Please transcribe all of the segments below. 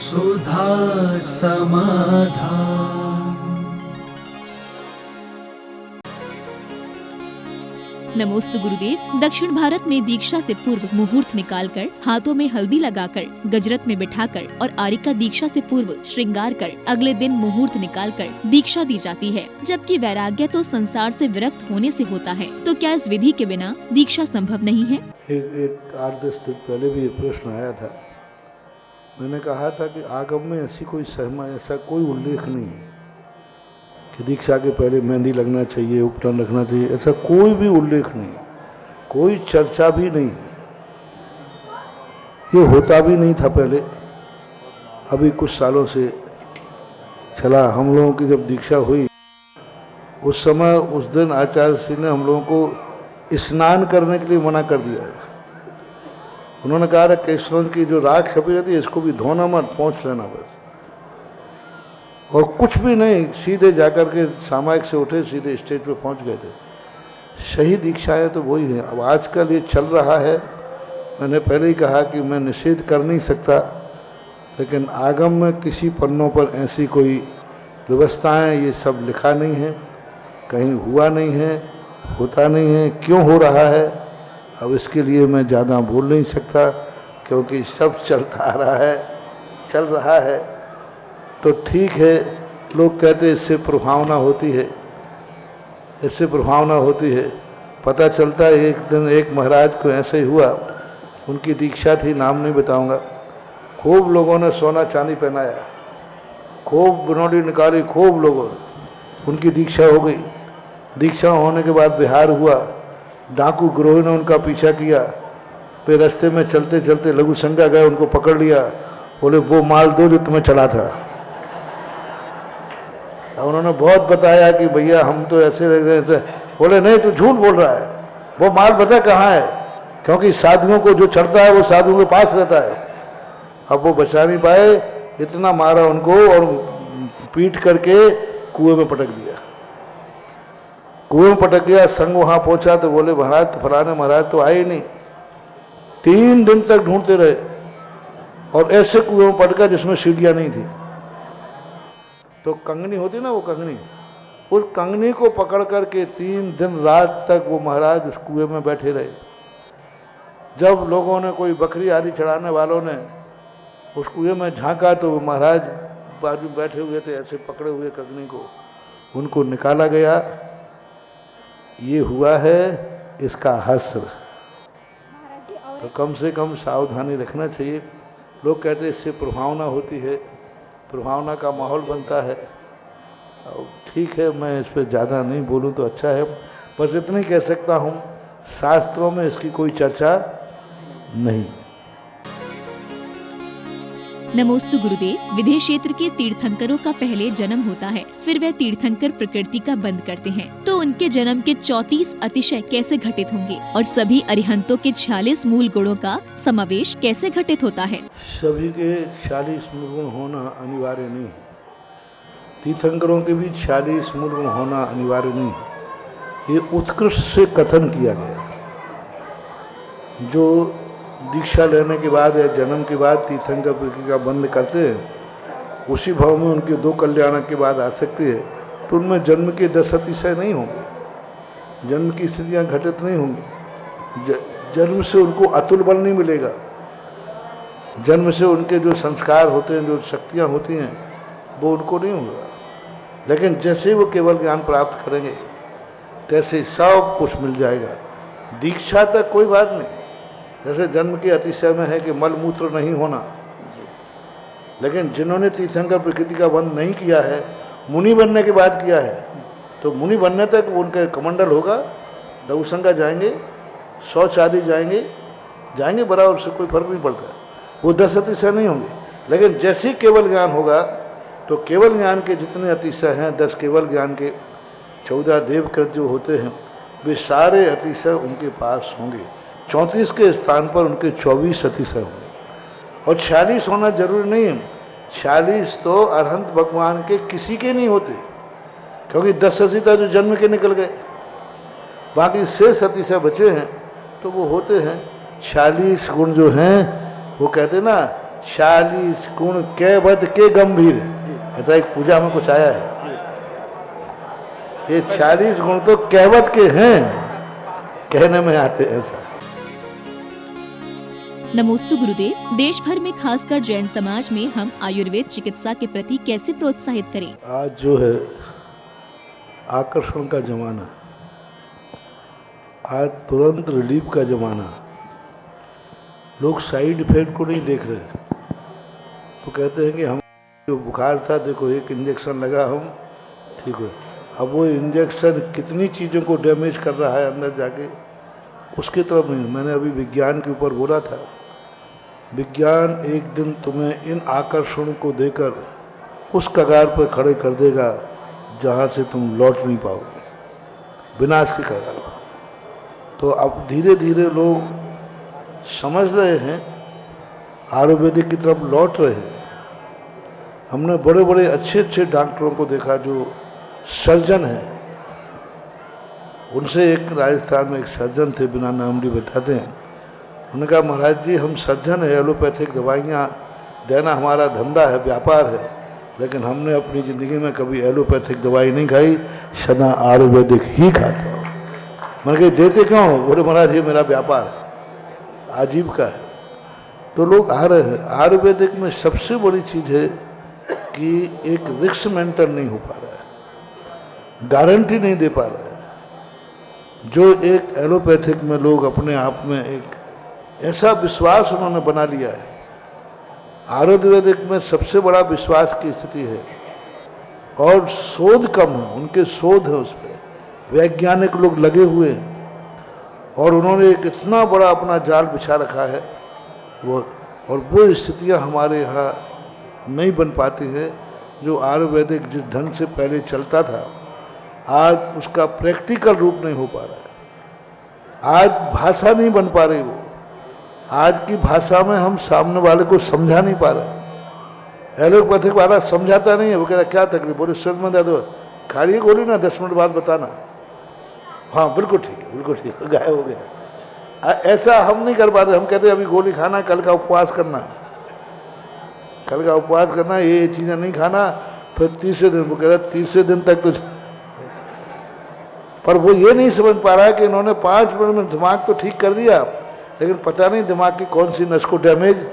सुधा समाधान। नमोस्तु गुरुदेव। दक्षिण भारत में दीक्षा से पूर्व मुहूर्त निकालकर, हाथों में हल्दी लगाकर, गजरत में बिठाकर और आरिका दीक्षा से पूर्व श्रृंगार कर अगले दिन मुहूर्त निकालकर दीक्षा दी जाती है। जबकि वैराग्य तो संसार से विरक्त होने से होता है, तो क्या इस विधि के बिना दीक्षा संभव नहीं है? एक 8-10 दिन पहले भी ये प्रश्न आया था। मैंने कहा था कि आगम में ऐसा कोई उल्लेख नहीं है कि दीक्षा के पहले मेहंदी लगना चाहिए, उपटन रखना चाहिए, ऐसा कोई भी उल्लेख नहीं, कोई चर्चा भी नहीं, ये होता भी नहीं था पहले। अभी कुछ सालों से चला। हम लोगों की जब दीक्षा हुई उस समय, उस दिन आचार्य श्री ने हम लोगों को स्नान करने के लिए मना कर दिया है। उन्होंने कहा था केशरों की जो राख छपी रहती है इसको भी धोना मत, पहुँच लेना बस। और कुछ भी नहीं, सीधे जाकर के सामायिक से उठे, सीधे स्टेज पे पहुंच गए थे। सही दीक्षाएँ तो वही है। अब आजकल ये चल रहा है, मैंने पहले ही कहा कि मैं निषेध कर नहीं सकता, लेकिन आगम में किसी पन्नों पर ऐसी कोई व्यवस्थाएं, ये सब लिखा नहीं है, कहीं हुआ नहीं है, होता नहीं है। क्यों हो रहा है अब इसके लिए मैं ज़्यादा बोल नहीं सकता, क्योंकि सब चलता आ रहा है, चल रहा है तो ठीक है। लोग कहते हैं इससे प्रभावना होती है, इससे प्रभावना होती है। पता चलता है एक दिन एक महाराज को ऐसे ही हुआ, उनकी दीक्षा थी, नाम नहीं बताऊंगा। खूब लोगों ने सोना चांदी पहनाया, खूब बनौटी निकाली, खूब लोगों ने, उनकी दीक्षा हो गई। दीक्षा होने के बाद बिहार हुआ, डाकू गिरोह ने उनका पीछा किया। फिर रास्ते में चलते चलते लघु संज्ञा गए, उनको पकड़ लिया, बोले वो माल दो जो तुम्हें चढ़ा था। उन्होंने बहुत बताया कि भैया हम तो ऐसे रह गए थे। बोले नहीं, तू झूठ बोल रहा है, वो माल बता कहाँ है, क्योंकि साधुओं को जो चढ़ता है वो साधुओं के पास रहता है। अब वो बचा नहीं पाए, इतना मारा उनको और पीट करके कुएं में पटक दिया। कुएं में पटक गया। संघ वहां पहुंचा तो बोले महाराज फलाने महाराज तो आए ही नहीं। 3 दिन तक ढूंढते रहे और ऐसे कुएं में पटका जिसमें सीढ़ियां नहीं थी। तो कंगनी होती ना, वो कंगनी, उस कंगनी को पकड़ करके 3 दिन रात तक वो महाराज उस कुएं में बैठे रहे। जब लोगों ने, कोई बकरी आदि चढ़ाने वालों ने उस कुएं में झांका तो वो महाराज बाजू बैठे हुए थे, ऐसे पकड़े हुए कंगनी को, उनको निकाला गया। ये हुआ है इसका हस्र। तो कम से कम सावधानी रखना चाहिए। लोग कहते हैं इससे प्रभावना होती है, प्रभावना का माहौल बनता है। ठीक है, मैं इस पर ज़्यादा नहीं बोलूं तो अच्छा है, बस इतनी कह सकता हूं, शास्त्रों में इसकी कोई चर्चा नहीं। नमोस्तु गुरुदेव। विदेश क्षेत्र के तीर्थंकरों का पहले जन्म होता है, फिर वह तीर्थंकर प्रकृति का बंद करते हैं, तो उनके जन्म के 34 अतिशय कैसे घटित होंगे और सभी अरिहंतों के 46 मूल गुणों का समावेश कैसे घटित होता है? सभी के 46 मूल गुण होना अनिवार्य नहीं है। तीर्थंकरों के भी 46 मूल गुण होना अनिवार्य नहीं है। ये उत्कृष्ट से कथन किया गया। जो दीक्षा लेने के बाद या जन्म के बाद तीर्थंकर प्रकृति का बंद करते हैं, उसी भाव में उनके 2 कल्याण के बाद आ सकती है, तो उनमें जन्म के 10 अतिशय नहीं होंगे, जन्म की स्थितियाँ घटित नहीं होंगी। जन्म से उनको अतुल बल नहीं मिलेगा। जन्म से उनके जो संस्कार होते हैं, जो शक्तियाँ होती हैं, वो उनको नहीं होगा। लेकिन जैसे वो केवल ज्ञान प्राप्त करेंगे तैसे सब कुछ मिल जाएगा। दीक्षा तक कोई बात नहीं। जैसे जन्म के अतिशय में है कि मल मूत्र नहीं होना, लेकिन जिन्होंने तीर्थंकर प्रकृति का बंध नहीं किया है, मुनि बनने के बाद किया है, तो मुनि बनने तक उनका कमंडल होगा, लघु संज्ञा जाएंगे, शौच आदि जाएंगे बराबर से, कोई फर्क नहीं पड़ता। वो 10 अतिशय नहीं होंगे। लेकिन जैसे ही केवल ज्ञान होगा तो केवल ज्ञान के जितने अतिशय हैं, 10 केवल ज्ञान के, 14 देवकृत जो होते हैं, वे सारे अतिशय उनके पास होंगे। 34 के स्थान पर उनके 24 अतिशय होंगे। और 46 होना जरूरी नहीं है। 46 तो अरहंत भगवान के किसी के नहीं होते, क्योंकि 10 अतिशय जो जन्म के निकल गए, बाकी शेष अतिशय बचे हैं, तो वो होते हैं 46 गुण जो हैं। वो कहते ना 40 गुण कैवत के गंभीर, ऐसा एक पूजा में कुछ आया है। ये 40 गुण तो कैवत के हैं, कहने में आते ऐसा। नमोस्तु गुरुदेव, देश भर में खासकर जैन समाज में हम आयुर्वेद चिकित्सा के प्रति कैसे प्रोत्साहित करें? आज जो है आकर्षण का जमाना, आज तुरंत रिलीफ का जमाना, लोग साइड इफेक्ट को नहीं देख रहे। तो कहते हैं कि हम जो बुखार था देखो एक इंजेक्शन लगा हम ठीक हुए। अब वो इंजेक्शन कितनी चीज़ों को डैमेज कर रहा है अंदर जाके, उसकी तरफ नहीं। मैंने अभी विज्ञान के ऊपर बोला था, विज्ञान एक दिन तुम्हें इन आकर्षणों को देकर उस कगार पर खड़े कर देगा जहाँ से तुम लौट नहीं पाओगे, विनाश की कगार पर। तो अब धीरे धीरे लोग समझ रहे हैं, आयुर्वेदिक की तरफ लौट रहे हैं। हमने बड़े बड़े अच्छे अच्छे डॉक्टरों को देखा जो सर्जन हैं। उनसे एक राजस्थान में एक सर्जन थे, बिना नाम लिए बताते हैं। उन्होंने कहा महाराज जी हम सर्जन है, एलोपैथिक दवाइयाँ देना हमारा धंधा है, व्यापार है, लेकिन हमने अपनी ज़िंदगी में कभी एलोपैथिक दवाई नहीं खाई, सदा आयुर्वेदिक ही खाता हूँ। मैंने कहा देते क्यों? बोले महाराज ये मेरा व्यापार है, आजीविका है। तो लोग आ रहे हैं। आयुर्वेदिक में सबसे बड़ी चीज़ है कि एक रिस्क मेंटेन नहीं हो पा रहा है, गारंटी नहीं दे पा रहा है। जो एक एलोपैथिक में लोग अपने आप में एक ऐसा विश्वास उन्होंने बना लिया है, आयुर्वेदिक में सबसे बड़ा विश्वास की स्थिति है। और शोध कम है, उनके शोध है उस पर, वैज्ञानिक लोग लगे हुए हैं और उन्होंने एक इतना बड़ा अपना जाल बिछा रखा है वो, और वो स्थितियाँ हमारे यहाँ नहीं बन पाती हैं। जो आयुर्वेदिक जिस ढंग से पहले चलता था, आज उसका प्रैक्टिकल रूप नहीं हो पा रहा है। आज भाषा नहीं बन पा रही वो, आज की भाषा में हम सामने वाले को समझा नहीं पा रहे। एलोपैथिक वाला समझाता नहीं है, वो कहता क्या तकलीफ, बोले सिर में दर्द, खा रही गोली ना, 10 मिनट बाद बताना। हाँ बिल्कुल ठीक है, बिल्कुल ठीक है, गायब हो गया। ऐसा हम नहीं कर पाते। हम कहते अभी गोली खाना, कल का उपवास करना, कल का उपवास करना, ये चीज़ें नहीं खाना, फिर तीसरे दिन वो कहता तीसरे दिन तक तो। पर वो ये नहीं समझ पा रहा है कि इन्होंने 5 मिनट में दिमाग तो ठीक कर दिया, लेकिन पता नहीं दिमाग की कौन सी नस को डैमेज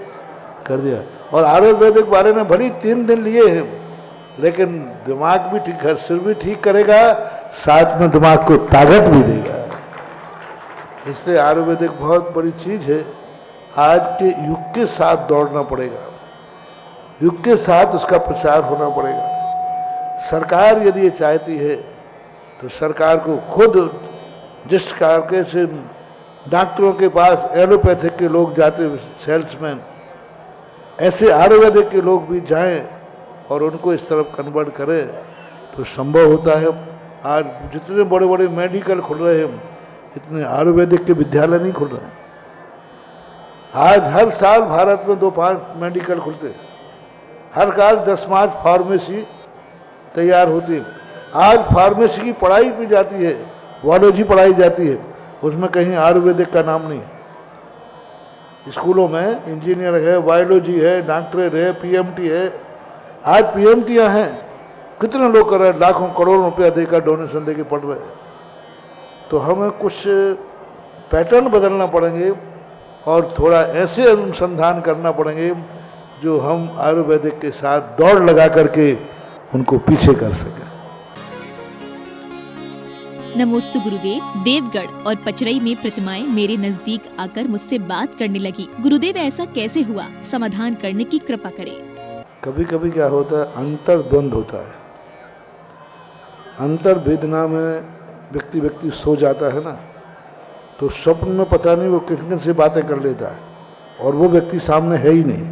कर दिया। और आयुर्वेदिक वाले ने भली 3 दिन लिए हैं, लेकिन दिमाग भी ठीक है, सिर भी ठीक करेगा, साथ में दिमाग को ताकत भी देगा। इसलिए आयुर्वेदिक बहुत बड़ी चीज़ है। आज के युग के साथ दौड़ना पड़ेगा, युग के साथ उसका प्रचार होना पड़ेगा। सरकार यदि ये चाहती है तो सरकार को खुद जिस कार्य से डॉक्टरों के पास एलोपैथिक के लोग जाते, सेल्समैन, ऐसे आयुर्वेदिक के लोग भी जाएं और उनको इस तरफ कन्वर्ट करें तो संभव होता है। आज जितने बड़े बड़े मेडिकल खुल रहे हैं, इतने आयुर्वेदिक के विद्यालय नहीं खुल रहे हैं। आज हर साल भारत में 2-5 मेडिकल खुलते हैं, हर साल 10 फार्मेसी तैयार होती है। आज फार्मेसी की पढ़ाई भी जाती है, बायोलॉजी पढ़ाई जाती है, उसमें कहीं आयुर्वेदिक का नाम नहीं है। स्कूलों में इंजीनियर है, बायोलॉजी है, डॉक्टरेट है, पीएमटी है। आज पीएमटीयाँ हैं, कितने लोग कर रहे हैं, लाखों करोड़ों रुपया देकर डोनेशन देकर पढ़ रहे हैं। तो हमें कुछ पैटर्न बदलना पड़ेंगे और थोड़ा ऐसे अनुसंधान करना पड़ेंगे जो हम आयुर्वेदिक के साथ दौड़ लगा करके उनको पीछे कर सकें। नमोस्तु गुरुदेव, देवगढ़ और पचरई में प्रतिमाएं मेरे नजदीक आकर मुझसे बात करने लगी। गुरुदेव ऐसा कैसे हुआ? समाधान करने की कृपा करें। कभी कभी क्या होता है, अंतर्द्वंद होता है। अंतर वेदना में व्यक्ति सो जाता है ना, तो स्वप्न में पता नहीं वो किन किन से बातें कर लेता है और वो व्यक्ति सामने है ही नहीं।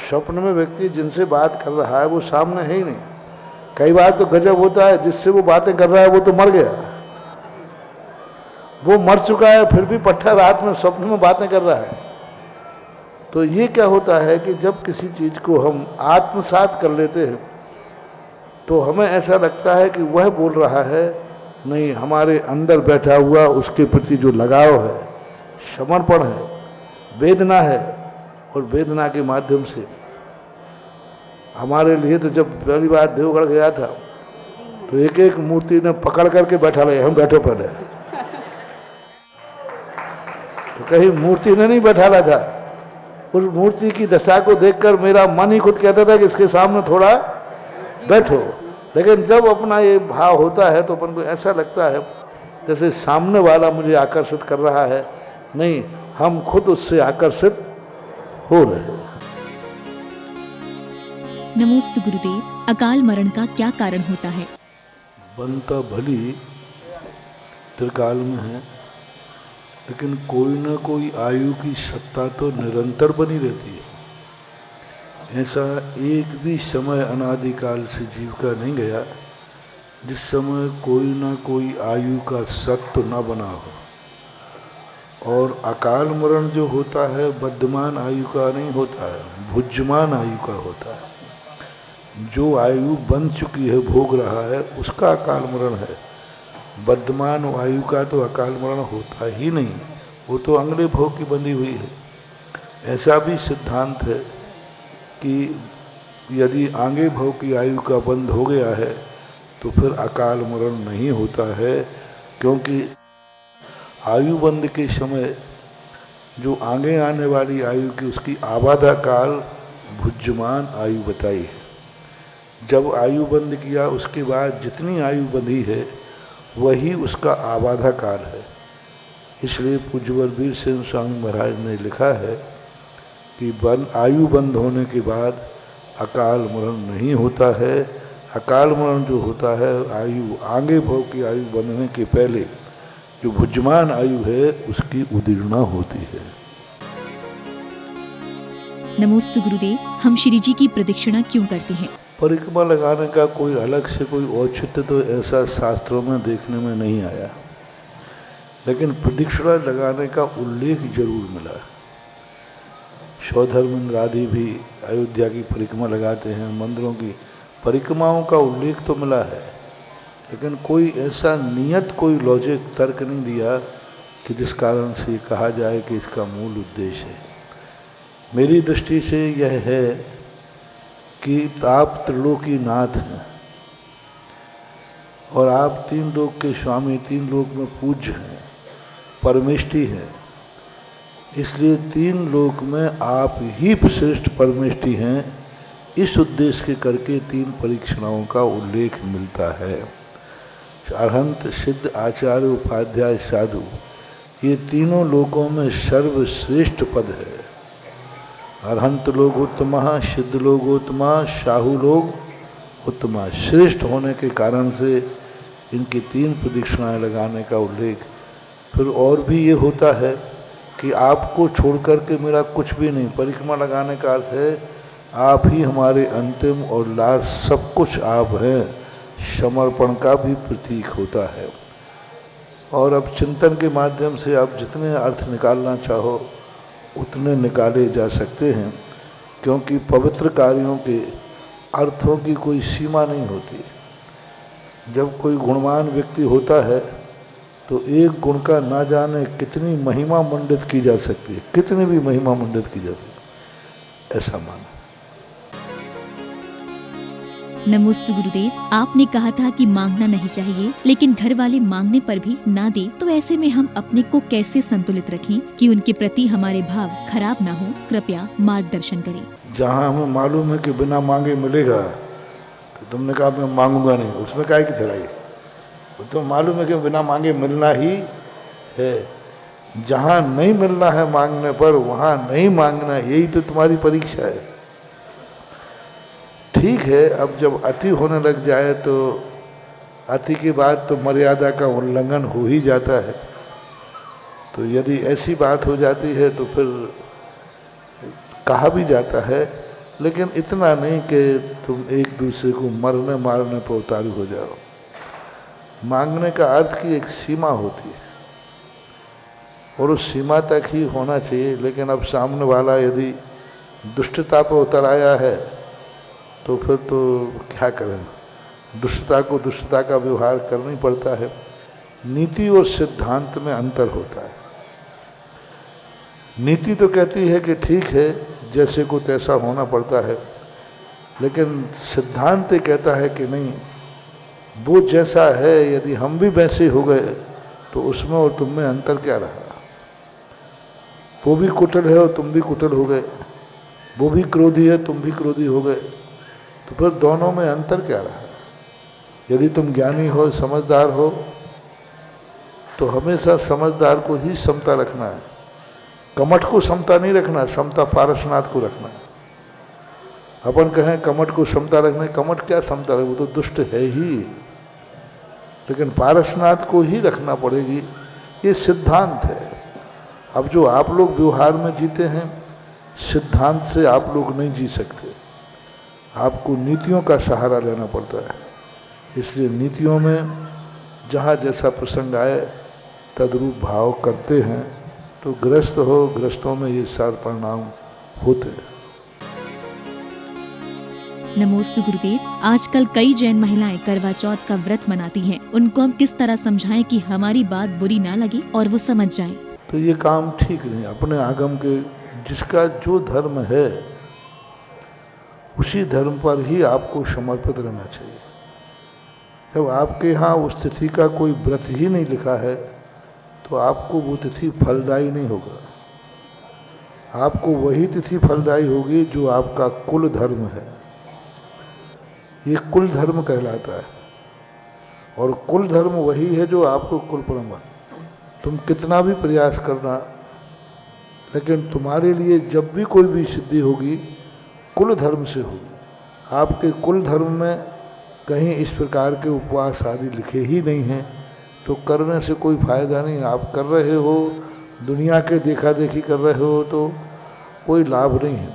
स्वप्न में व्यक्ति जिनसे बात कर रहा है वो सामने है ही नहीं। कई बार तो गजब होता है, जिससे वो बातें कर रहा है वो तो मर गया, वो मर चुका है, फिर भी पट्टा रात में स्वप्न में बातें कर रहा है। तो ये क्या होता है कि जब किसी चीज़ को हम आत्मसात कर लेते हैं तो हमें ऐसा लगता है कि वह बोल रहा है, नहीं, हमारे अंदर बैठा हुआ उसके प्रति जो लगाव है, समर्पण है, वेदना है, और वेदना के माध्यम से। हमारे लिए तो जब पहली बार देवगढ़ गया था तो एक एक मूर्ति ने पकड़ करके बैठा रहे, हम बैठो पहले। तो कहीं मूर्ति ने नहीं बैठा रहा था। उस मूर्ति की दशा को देखकर मेरा मन ही खुद कहता था कि इसके सामने थोड़ा बैठो। लेकिन जब अपना ये भाव होता है तो अपन को ऐसा लगता है जैसे सामने वाला मुझे आकर्षित कर रहा है, नहीं, हम खुद उससे आकर्षित हो रहे हैं। नमोस्तु गुरुदेव, अकाल मरण का क्या कारण होता है? बनता भली त्रिकाल में है, लेकिन कोई ना कोई आयु की सत्ता तो निरंतर बनी रहती है। ऐसा एक भी समय अनादिकाल से जीव का नहीं गया जिस समय कोई ना कोई आयु का सत्व न बना हो। और अकाल मरण जो होता है बद्धमान आयु का नहीं होता है, भुज्यमान आयु का होता है। जो आयु बन चुकी है, भोग रहा है, उसका अकाल मरण है। बद्धमान आयु का तो अकाल मरण होता ही नहीं, वो तो अगले भोग की बंधी हुई है। ऐसा भी सिद्धांत है कि यदि आगे भोग की आयु का बंध हो गया है तो फिर अकाल मरण नहीं होता है, क्योंकि आयु बंध के समय जो आगे आने वाली आयु की उसकी आबादा काल भुज्यमान आयु बताई है। जब आयु बंद किया उसके बाद जितनी आयु बंधी है वही उसका आबादा काल है। इसलिए पूज्यवर वीर सेन स्वामी महाराज ने लिखा है कि आयु बंद होने के बाद अकाल मरण नहीं होता है। अकाल मरण जो होता है आयु आगे भोग की आयु बंधने के पहले जो भुज्यमान आयु है उसकी उदीर्णा होती है। नमोस्तु गुरुदेव, हम श्री जी की प्रदक्षिणा क्यों करते हैं? परिक्रमा लगाने का कोई अलग से कोई औचित्य तो ऐसा शास्त्रों में देखने में नहीं आया, लेकिन प्रदक्षिणा लगाने का उल्लेख जरूर मिला। सौधर्मेंद्र आदि भी अयोध्या की परिक्रमा लगाते हैं, मंदिरों की परिक्रमाओं का उल्लेख तो मिला है, लेकिन कोई ऐसा नियत कोई लॉजिक तर्क नहीं दिया कि जिस कारण से कहा जाए कि इसका मूल उद्देश्य है। मेरी दृष्टि से यह है कि आप त्रिलोकी नाथ हैं और आप तीन लोक के स्वामी, तीन लोक में पूज्य हैं, परमेष्टि हैं। इसलिए तीन लोक में आप ही श्रेष्ठ परमेष्टि हैं। इस उद्देश्य के करके तीन परीक्षणाओं का उल्लेख मिलता है। अरहंत, सिद्ध, आचार्य, उपाध्याय, साधु, ये तीनों लोकों में सर्वश्रेष्ठ पद है। अरहंत लोग उत्तमा, सिद्ध लोग उत्तमा, साहु लोग उत्तमा। श्रेष्ठ होने के कारण से इनकी तीन प्रदक्षिणाएं लगाने का उल्लेख। फिर और भी ये होता है कि आपको छोड़ कर के मेरा कुछ भी नहीं। परिक्रमा लगाने का अर्थ है आप ही हमारे अंतिम और लास्ट सब कुछ आप हैं। समर्पण का भी प्रतीक होता है। और अब चिंतन के माध्यम से आप जितने अर्थ निकालना चाहो उतने निकाले जा सकते हैं, क्योंकि पवित्र कार्यों के अर्थों की कोई सीमा नहीं होती। जब कोई गुणवान व्यक्ति होता है तो एक गुण का ना जाने कितनी महिमा मंडित की जा सकती है, कितनी भी महिमा मंडित की जा सकती है, ऐसा माना। नमोस्तु गुरुदेव, आपने कहा था कि मांगना नहीं चाहिए, लेकिन घर वाले मांगने पर भी ना दे तो ऐसे में हम अपने को कैसे संतुलित रखें कि उनके प्रति हमारे भाव खराब ना हो? कृपया मार्गदर्शन करें। जहाँ हमें मालूम है कि बिना मांगे मिलेगा तो तुमने कहा मैं मांगूंगा नहीं, उसमें काहे की चढ़ाई? तो मालूम है कि बिना मांगे मिलना ही है। जहाँ नहीं मिलना है मांगने पर वहाँ नहीं मांगना, यही तो तुम्हारी परीक्षा है। ठीक है, अब जब अति होने लग जाए तो अति के बाद तो मर्यादा का उल्लंघन हो ही जाता है। तो यदि ऐसी बात हो जाती है तो फिर कहा भी जाता है, लेकिन इतना नहीं कि तुम एक दूसरे को मरने मारने पर उतारू हो जाओ। मांगने का अर्थ की एक सीमा होती है और उस सीमा तक ही होना चाहिए। लेकिन अब सामने वाला यदि दुष्टता पर उतर आया है तो फिर तो क्या करें, दुष्टता को दुष्टता का व्यवहार करना ही पड़ता है। नीति और सिद्धांत में अंतर होता है। नीति तो कहती है कि ठीक है, जैसे को तैसा होना पड़ता है, लेकिन सिद्धांत ये कहता है कि नहीं, वो जैसा है यदि हम भी वैसे हो गए तो उसमें और तुम में अंतर क्या रहा। वो भी कुटिल है और तुम भी कुटिल हो गए, वो भी क्रोधी है तुम भी क्रोधी हो गए, तो फिर दोनों में अंतर क्या रहा। यदि तुम ज्ञानी हो, समझदार हो, तो हमेशा समझदार को ही समता रखना है, कमठ को समता नहीं रखना, समता पारसनाथ को रखना है। अपन कहें कमठ को समता रखना, कमठ क्या समता रहे, वो तो दुष्ट है ही, लेकिन पारसनाथ को ही रखना पड़ेगी, ये सिद्धांत है। अब जो आप लोग व्यवहार में जीते हैं, सिद्धांत से आप लोग नहीं जी सकते, आपको नीतियों का सहारा लेना पड़ता है। इसलिए नीतियों में जहाँ जैसा प्रसंग आए तद्रूप भाव करते हैं, तो ग्रस्त हो, ग्रस्तों में ये सारे परिणाम होते हैं। नमोस्तु गुरुदेव। आजकल कई जैन महिलाएं करवा चौथ का व्रत मनाती हैं। उनको हम किस तरह समझाएं कि हमारी बात बुरी ना लगे और वो समझ जाएं? तो ये काम ठीक नहीं। अपने आगम के जिसका जो धर्म है उसी धर्म पर ही आपको समर्पित रहना चाहिए। जब आपके यहाँ उस तिथि का कोई व्रत ही नहीं लिखा है तो आपको वो तिथि फलदायी नहीं होगा। आपको वही तिथि फलदायी होगी जो आपका कुल धर्म है। ये कुल धर्म कहलाता है, और कुल धर्म वही है जो आपको कुल परम। तुम कितना भी प्रयास करना, लेकिन तुम्हारे लिए जब भी कोई भी सिद्धि होगी कुल धर्म से होगी। आपके कुल धर्म में कहीं इस प्रकार के उपवास आदि लिखे ही नहीं हैं, तो करने से कोई फायदा नहीं। आप कर रहे हो, दुनिया के देखा देखी कर रहे हो, तो कोई लाभ नहीं है।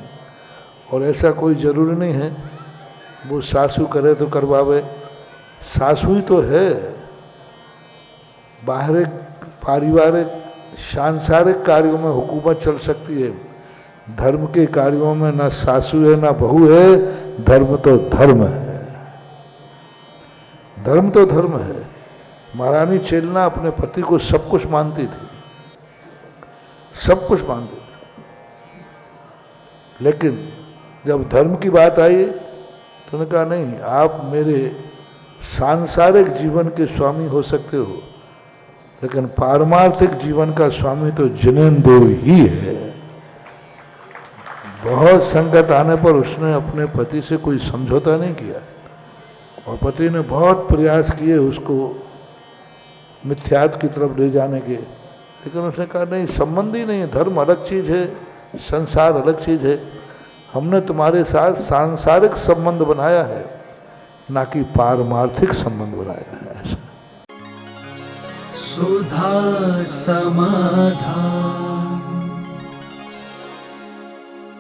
और ऐसा कोई ज़रूरी नहीं है वो सासू करे तो करवावे, सासू ही तो है। बाहर पारिवारिक सांसारिक कार्यों में हुकूमत चल सकती है, धर्म के कार्यों में ना सासू है ना बहू है। धर्म तो धर्म है, धर्म तो धर्म है। महारानी चेलना अपने पति को सब कुछ मानती थी, सब कुछ मानती थी, लेकिन जब धर्म की बात आई तो उन्होंने कहा नहीं, आप मेरे सांसारिक जीवन के स्वामी हो सकते हो, लेकिन पारमार्थिक जीवन का स्वामी तो जिनेंद्र ही है। बहुत संकट आने पर उसने अपने पति से कोई समझौता नहीं किया, और पति ने बहुत प्रयास किए उसको मिथ्यात की तरफ ले जाने के, लेकिन उसने कहा नहीं, संबंध ही नहीं है। धर्म अलग चीज़ है, संसार अलग चीज़ है। हमने तुम्हारे साथ सांसारिक संबंध बनाया है, ना कि पारमार्थिक संबंध बनाया है। सुधा समाधान